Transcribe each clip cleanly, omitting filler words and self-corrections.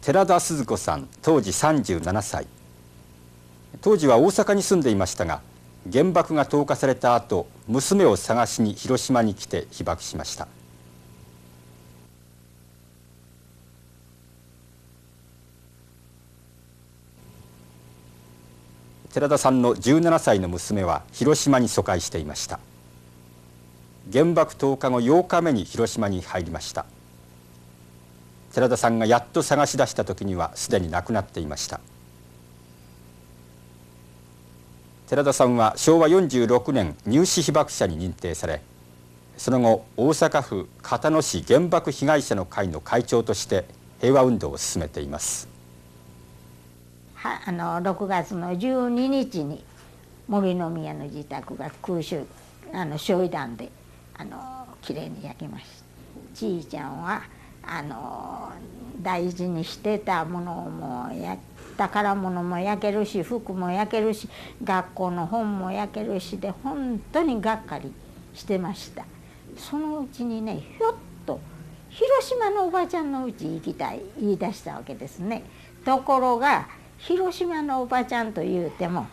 寺田鈴子さん、当時37歳。当時は大阪に住んでいましたが、原爆が投下された後、娘を探しに広島に来て被爆しました。寺田さんの17歳の娘は広島に疎開していました。原爆投下後8日目に広島に入りました。寺田さんがやっと探し出した時にはすでに亡くなっていました。寺田さんは昭和46年入試被爆者に認定され、その後大阪府交野市原爆被害者の会の会長として平和運動を進めています。6月の12日に森の宮の自宅が空襲焼夷弾できれいに焼けました。ちいちゃんは大事にしてたものも宝物も焼けるし、服も焼けるし、学校の本も焼けるしで、本当にがっかりしてました。そのうちにね、ひょっと広島のおばちゃんのうち行きたい言い出したわけですね。ところが広島のおばちゃんというても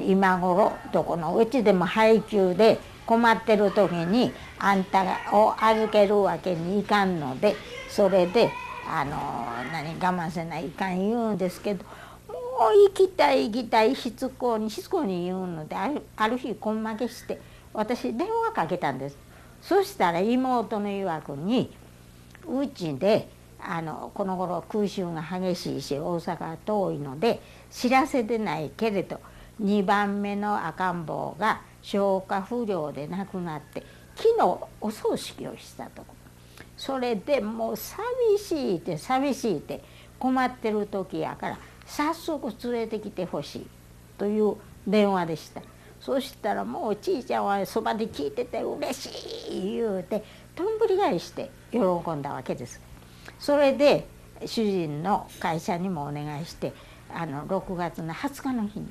今頃どこのうちでも配給で困ってる時にあんたを預けるわけにいかんので、それで我慢せないかん言うんですけど、もう行きたい行きたいしつこに言うので、ある日根負けして私電話かけたんです。そしたら妹の曰くに、うちでこの頃空襲が激しいし大阪は遠いので知らせてないけれど、2番目の赤ん坊が消化不良で亡くなって昨日お葬式をしたとこ。それでもう寂しいて困ってる時やから早速連れてきてほしいという電話でした。そしたらもうちいちゃんはそばで聞いてて嬉しい言うてとんぶり返して喜んだわけです。それで主人の会社にもお願いして6月の20日の日に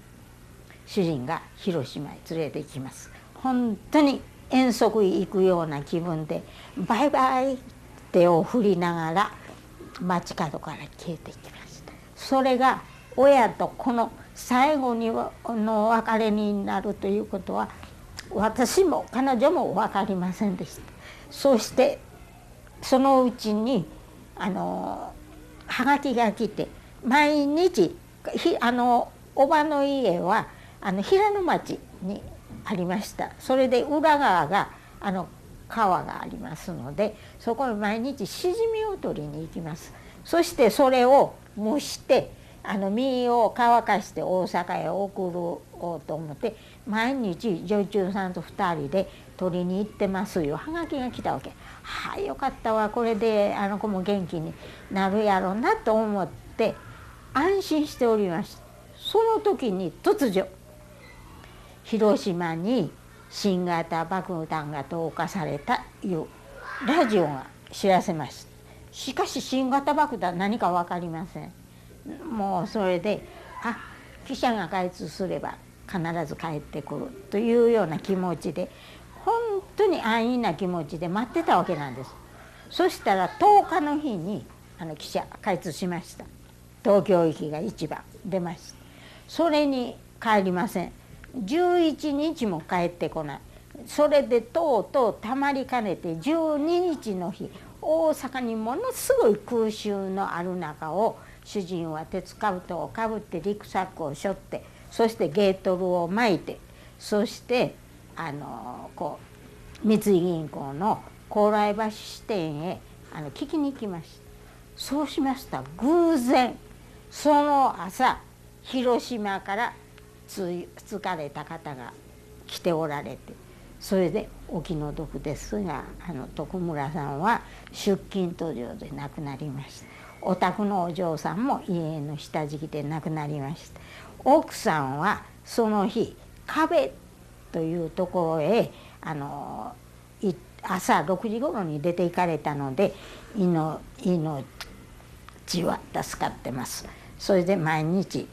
主人が広島へ連れて行きます。本当に遠足へ行くような気分でバイバイ手を振りながら街角から消えていきました。それが親とこの最後の別れになるということは私も彼女も分かりませんでした。そしてそのうちにはがきが来て、毎日おばの家は平野町にありました。それで裏側が川がありますので、そこに毎日しじみを取りに行きます。そしてそれを蒸して身を乾かして大阪へ送ろうと思って毎日女中さんと2人で取りに行ってますよ。はがきが来たわけ。はあ、よかったわ、これであの子も元気になるやろうなと思って安心しておりました。その時に突如広島に新型爆弾が投下されたいうラジオが知らせました。しかし新型爆弾何か分かりません。もうそれで記者が開通すれば必ず帰ってくるというような気持ちで、本当に安易な気持ちで待ってたわけなんです。そしたら10日の日に記者開通しました。東京行きが1番出ました。それに帰りません。11日も帰ってこない。それでとうとうたまりかねて12日の日、大阪にものすごい空襲のある中を主人は鉄かぶとをかぶってリュックサックを背負って、そしてゲートルを巻いて、そして三井銀行の高麗橋支店へ聞きに行きました。そうしましたら偶然その朝広島から疲れた方が来ておられて、それでお気の毒ですが徳村さんは出勤途上で亡くなりました。お宅のお嬢さんも家の下敷きで亡くなりました。奥さんはその日壁というところへ朝6時頃に出て行かれたので命は助かってます。それで毎日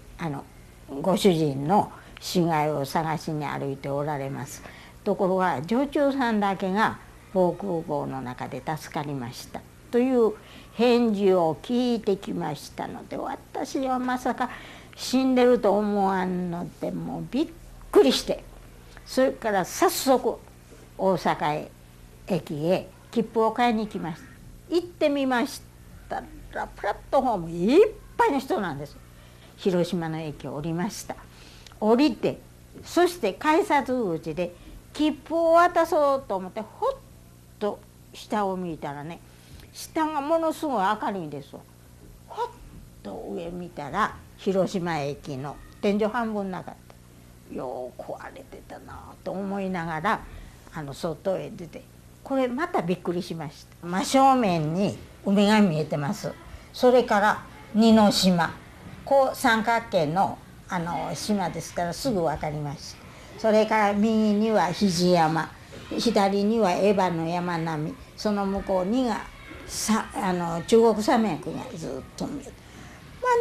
ご主人の死骸を探しに歩いておられます。ところが女中さんだけが防空壕の中で助かりました。という返事を聞いてきましたので、私はまさか死んでると思わんので、もうびっくりして、それから早速大阪駅へ切符を買いに行きました。行ってみましたらプラットフォームいっぱいの人なんです。広島の駅を降りました。降りて、そして改札口で切符を渡そうと思ってほっと下を見たらね、下がものすごい明るいんですわ。ほっと上見たら広島駅の天井半分なかった。よう壊れてたなと思いながら外へ出て、これまたびっくりしました。真正面に海が見えてます。それから二の島、こう三角形の島ですからすぐ分かりました。それから右には肘山、左にはエヴァの山並み、その向こうにが中国山脈がずっと見えて、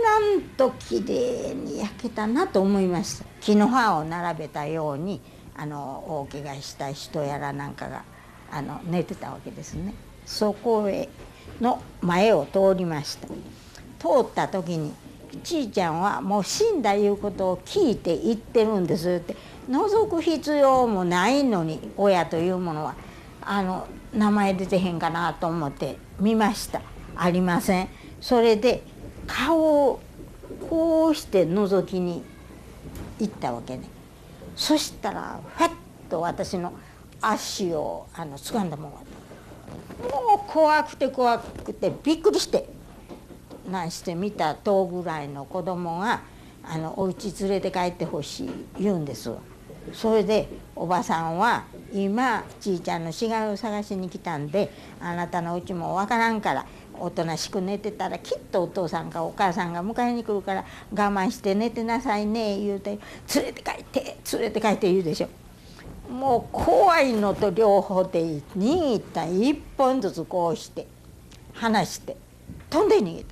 なんときれいに焼けたなと思いました。木の葉を並べたように大怪我した人やらなんかが寝てたわけですね。そこへの前を通りました。通った時にちいちゃんはもう死んだいうことを聞いて言ってるんですって、覗く必要もないのに親というものは名前出てへんかなと思って見ました。ありません。それで顔をこうして覗きに行ったわけね。そしたらファッと私の足を掴んだものが、もう怖くて怖くてびっくりして、なんして見た10ぐらいの子供がお家連れて帰ってほしい言うんですわ。それでおばさんは今ちいちゃんの死骸を探しに来たんで、あなたのうちもわからんからおとなしく寝てたらきっとお父さんかお母さんが迎えに来るから我慢して寝てなさいね言うて、連れて帰って連れて帰って言うでしょ。もう怖いのと両方で握った一本ずつこうして離して飛んで逃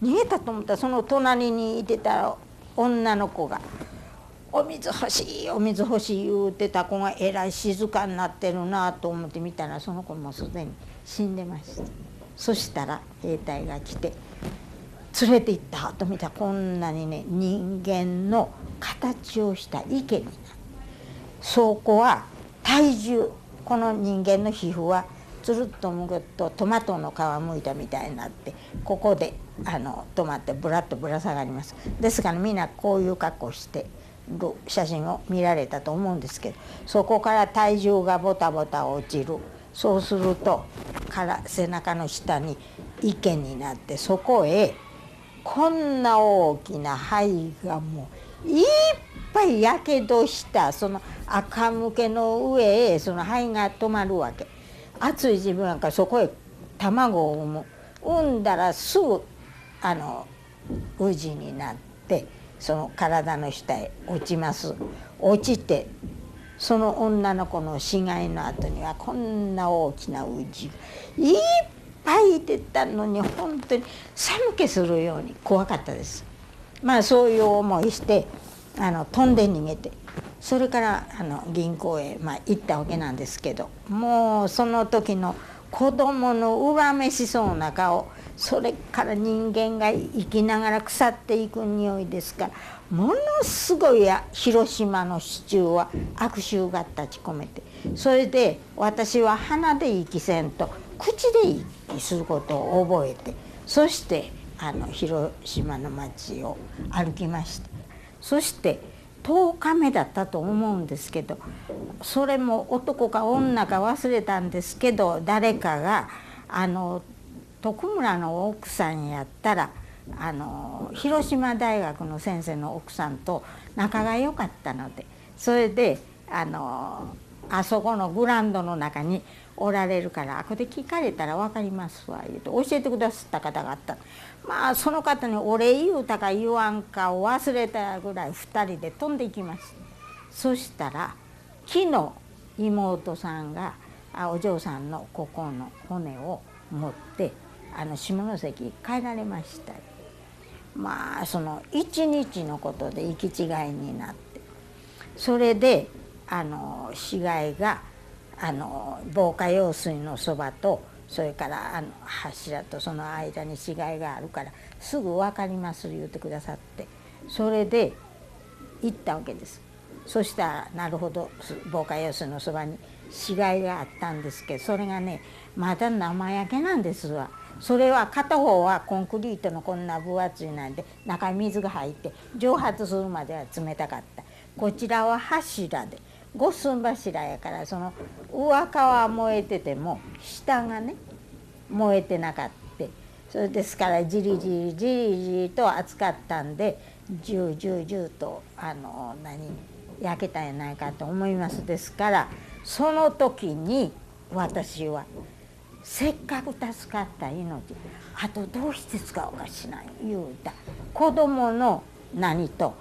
げたと思ったら、その隣にいてた女の子が「お水欲しいお水欲しい」言うてた子がえらい静かになってるなと思って見たら、その子もすでに死んでました。そしたら兵隊が来て連れて行ったと見たら、こんなにね人間の形をした池になる。そこは体重、この人間の皮膚はつるっとむくとトマトの皮むいたみたいになって、ここで止まってぶらっとぶら下がります。ですからみんなこういう格好してる写真を見られたと思うんですけど、そこから体重がボタボタ落ちる。そうすると背中の下に池になって、そこへこんな大きな灰がもういっぱいやけどしたその赤むけの上へその灰が止まるわけ。熱い自分なんかそこへ卵を産んだらすぐウジになってその体の下へ落ちます。落ちてその女の子の死骸の後にはこんな大きなウジがいっぱいいてたのに、本当に寒気するように怖かったです。まあそういう思いして飛んで逃げて、それから銀行へ行ったわけなんですけど、もうその時の子供の恨めしそうな顔、それから人間が生きながら腐っていく匂いですから、ものすごい広島のシチューは悪臭が立ち込めて、それで私は鼻で息せんと口で息することを覚えて、そして広島の町を歩きました。そして10日目だったと思うんですけど、それも男か女か忘れたんですけど、誰かが徳村の奥さんやったら広島大学の先生の奥さんと仲が良かったので、それであそこのグラウンドの中におられるからあこで聞かれたら分かりますわ言うて教えてくださった方があった。まあその方にお礼言うたか言わんかを忘れたぐらい2人で飛んでいきました。そしたら昨日妹さんがお嬢さんのここの骨を持って下関帰られました。まあその一日のことで行き違いになって、それで死骸が防火用水のそばとそれから柱とその間に死骸があるからすぐ分かります言うてくださって、それで行ったわけです。そしたらなるほど防火用水のそばに死骸があったんですけど、それがねまだ生焼けなんですわ。それは片方はコンクリートのこんな分厚いなんで中に水が入って蒸発するまでは冷たかった。こちらは柱で五寸柱やから、その上側は燃えてても下がね燃えてなかった。それですからじりじりじりじりと熱かったんでジュージュージューと焼けたんやないかと思います。ですからその時に私はせっかく助かった命、あとどうして使おうかしない言うた子供の何と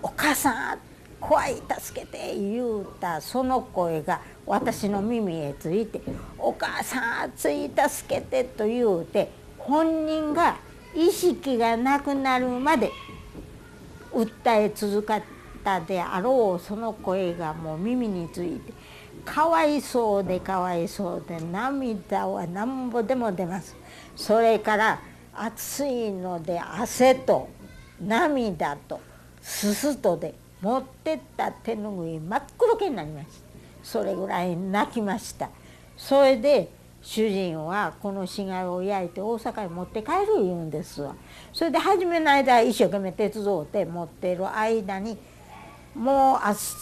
お母さん怖い助けて言うたその声が私の耳へついて、お母さんつい助けてと言うて、本人が意識がなくなるまで訴え続かったであろうその声がもう耳について、かわいそうでかわいそうで涙はなんぼでも出ます。それから暑いので汗と涙とすすとで持ってった手ぬぐい真っ黒けになりました。それぐらい泣きました。それで主人はこの死骸を焼いて大阪へ持って帰る言うんですわ。それで初めの間一生懸命手伝うて持っている間にもう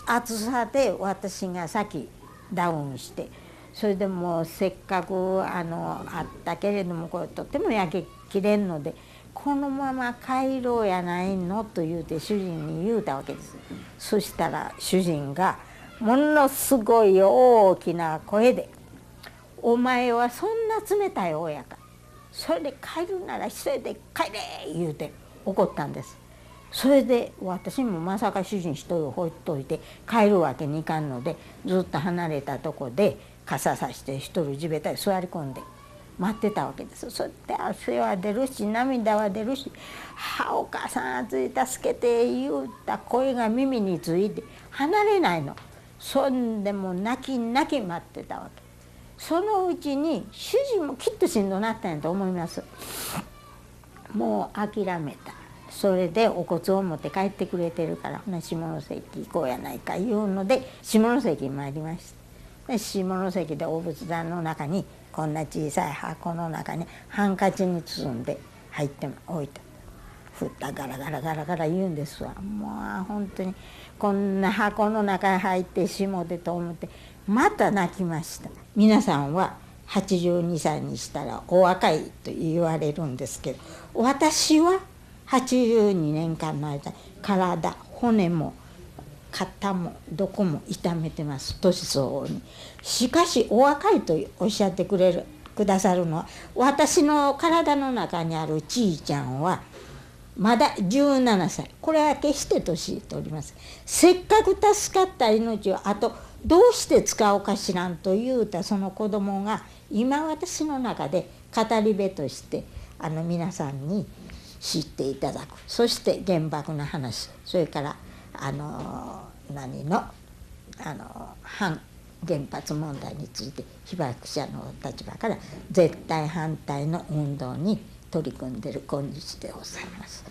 暑さで私が先ダウンして、それでもうせっかくあったけれどもこれとっても焼けきれんので、このまま帰ろうやないのと言うて主人に言うたわけです。そしたら主人がものすごい大きな声で「お前はそんな冷たい親か、それで帰るなら急いで帰れ!」言うて怒ったんです。それで私もまさか主人一人を放っといて帰るわけにいかんので、ずっと離れたとこで傘さして一人地べたに座り込んで待ってたわけです。そして汗は出るし涙は出るし「お母さんつい助けて」言うた声が耳について離れないの。そんでも泣き泣き待ってたわけ。そのうちに主人もきっとしんどなったんやと思います。もう諦めた。それでお骨を持って帰ってくれてるから下関行こうやないか言うので下関に参りました。で下関でお仏壇の中にこんな小さい箱の中にハンカチに包んで入っておいた。ふったガラガラガラガラ言うんですわ。もう本当にこんな箱の中に入ってしもてと思ってまた泣きました。皆さんは82歳にしたらお若いと言われるんですけど、私は82年間の間体骨も肩もどこも痛めてます、年相応に。しかしお若いとおっしゃってくださるのは、私の体の中にあるちいちゃんはまだ17歳。これは決して年いっております。せっかく助かった命をあとどうして使おうかしらんと言うたその子供が今私の中で語り部として皆さんに知っていただく。そして原爆の話、それから反原発問題について被爆者の立場から絶対反対の運動に取り組んでいる今日でございます。